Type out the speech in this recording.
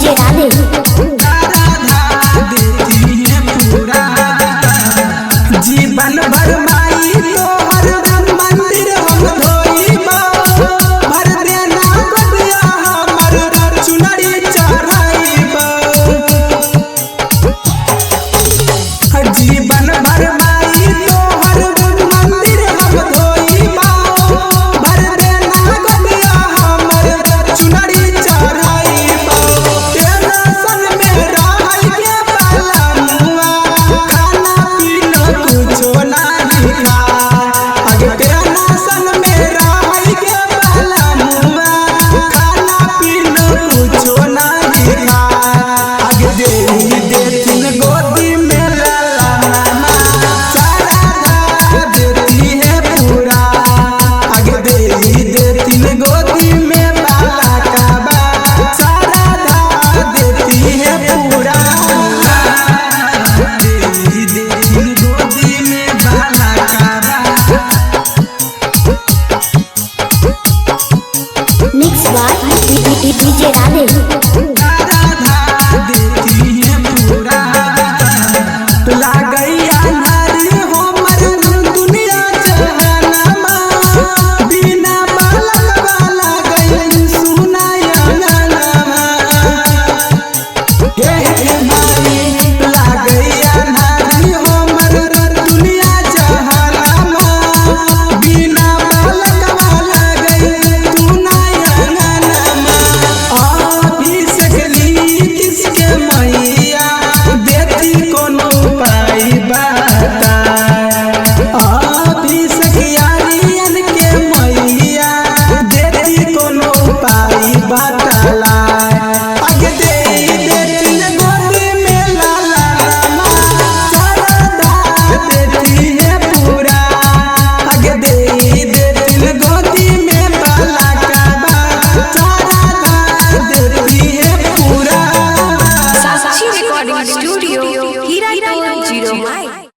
DJ Radhe जीवन भर माई तोहर मंदिर हम धोइबा भर देना कबिया हमर चुनरी चढ़ाइबा जीवन भर माई तोहर मंदिर हम धोइबा भर देना कबिया हमर चुनरी चढ़ाइबा तेरा संग में रहल के बाला मुआ खाना पीना कुछो नाही खा अगे तेरा संग में रहल के बाला मुआ खाना पीना कुछो नाही खा अगे देती गोदी में लाला मामा सारा देती है पूरा अगे देती गोदी में बाला काबा सारा देती है पूरा देती गोदी में बाला काबा। Mix by DJ Radhe.